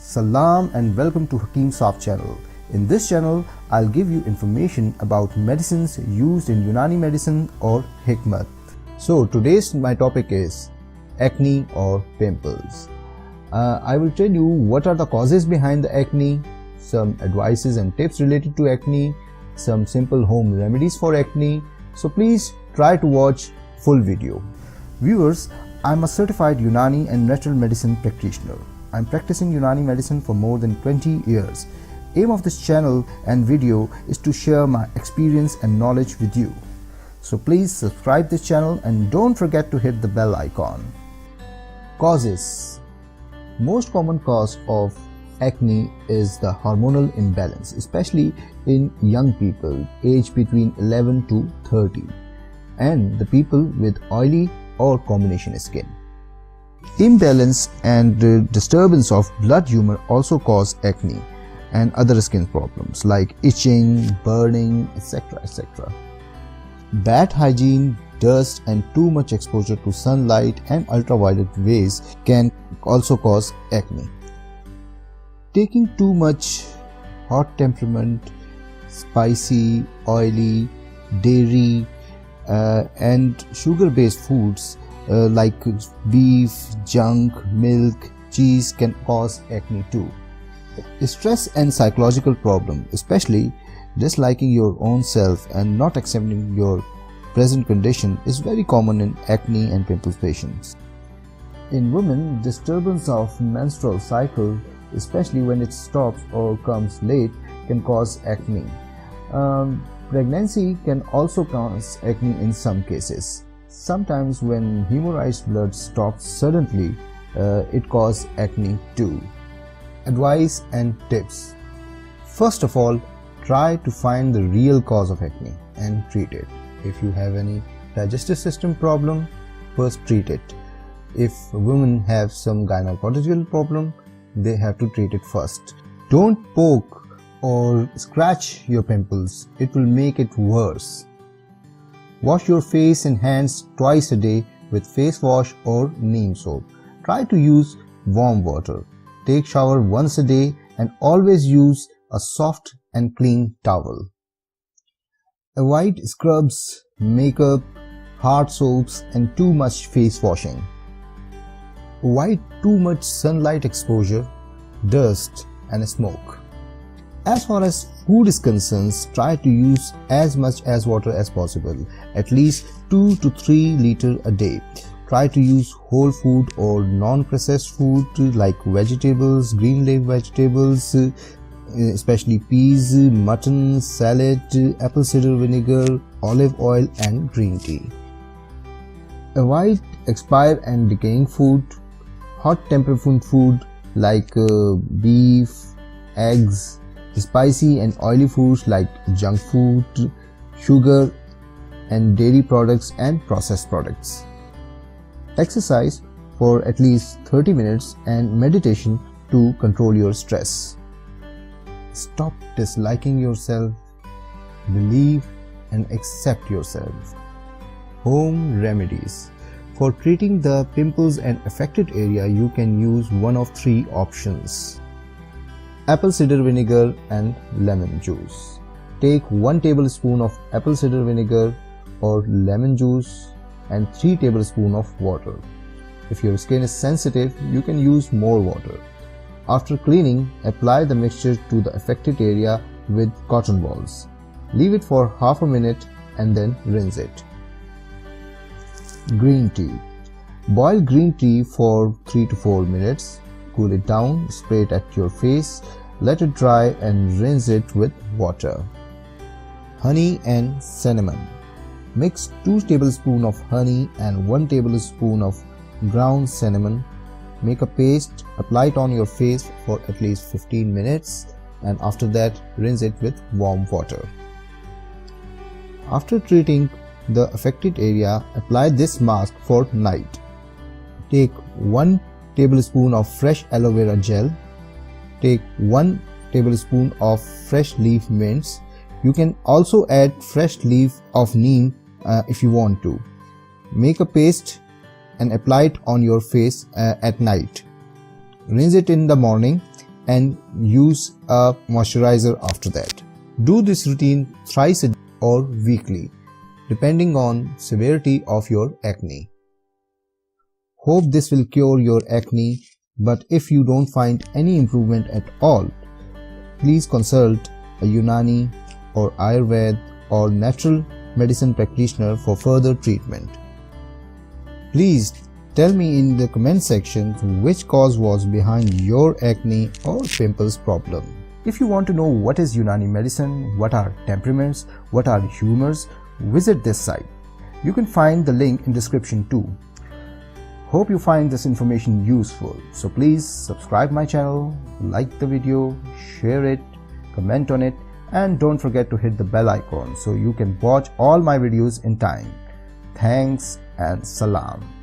Salam and welcome to Hakeem Soft channel. In this channel, I'll give you information about medicines used in Unani medicine or Hikmat. So today's my topic is acne or pimples. I will tell you what are the causes behind the acne, some advices and tips related to acne, some simple home remedies for acne. So please try to watch full video. Viewers, I'm a certified Unani and natural medicine practitioner. I'm practicing Unani medicine for more than 20 years. Aim of this channel and video is to share my experience and knowledge with you. So please subscribe this channel and don't forget to hit the bell icon. Causes. Most common cause of acne is the hormonal imbalance, especially in young people aged between 11 to 30 and the people with oily or combination skin. Imbalance and disturbance of blood humor also cause acne and other skin problems like itching, burning, etc. Bad hygiene, dust and too much exposure to sunlight and ultraviolet rays can also cause acne. Taking too much hot temperament, spicy, oily, dairy and sugar-based foods like beef, junk, milk, cheese can cause acne too. Stress and psychological problem, especially disliking your own self and not accepting your present condition, is very common in acne and pimples patients. In women, disturbance of menstrual cycle, especially when it stops or comes late, can cause acne. Pregnancy can also cause acne in some cases. Sometimes when hemorrhaged blood stops suddenly, it causes acne too. Advice and tips. First of all, try to find the real cause of acne and treat it. If you have any digestive system problem, first treat it. If women have some gynecological problem, they have to treat it first. Don't poke or scratch your pimples, it will make it worse. Wash your face and hands twice a day with face wash or neem soap. Try to use warm water. Take shower once a day and always use a soft and clean towel. Avoid scrubs, makeup, hard soaps and too much face washing. Avoid too much sunlight exposure, dust and smoke. As far as food is concerned, try to use as much as water as possible, at least 2 to 3 liters a day. Try to use whole food or non-processed food like vegetables, green leaf vegetables, especially peas, mutton, salad, apple cider vinegar, olive oil and green tea. Avoid expired and decaying food, hot temperament food like beef, eggs, spicy and oily foods like junk food, sugar and dairy products and processed products. Exercise for at least 30 minutes and meditation to control your stress. Stop disliking yourself, believe and accept yourself. Home remedies. For treating the pimples and affected area, you can use one of 3 options: apple cider vinegar and lemon juice. Take 1 tablespoon of apple cider vinegar or lemon juice and 3 tablespoons of water. If your skin is sensitive, you can use more water. After cleaning, apply the mixture to the affected area with cotton balls. Leave it for half a minute and then rinse it. Green tea. Boil green tea for 3 to 4 minutes. Cool it down, spray it at your face, let it dry and rinse it with water. Honey and cinnamon. Mix 2 tablespoons of honey and 1 tablespoon of ground cinnamon. Make a paste, apply it on your face for at least 15 minutes and after that rinse it with warm water. After treating the affected area, apply this mask for night. Take 1 tablespoon of fresh aloe vera gel. Take 1 tablespoon of fresh leaf mints. You can also add fresh leaf of neem if you want to. Make a paste and apply it on your face at night. Rinse it in the morning and use a moisturizer after that. Do this routine thrice a day or weekly, depending on severity of your acne. Hope this will cure your acne, but if you don't find any improvement at all, please consult a Unani or Ayurveda or natural medicine practitioner for further treatment. Please tell me in the comment section which cause was behind your acne or pimples problem. If you want to know what is Unani medicine, what are temperaments, what are humors, visit this site. You can find the link in description too. Hope you find this information useful. So please subscribe my channel, like the video, share it, comment on it, and don't forget to hit the bell icon so you can watch all my videos in time. Thanks and salam.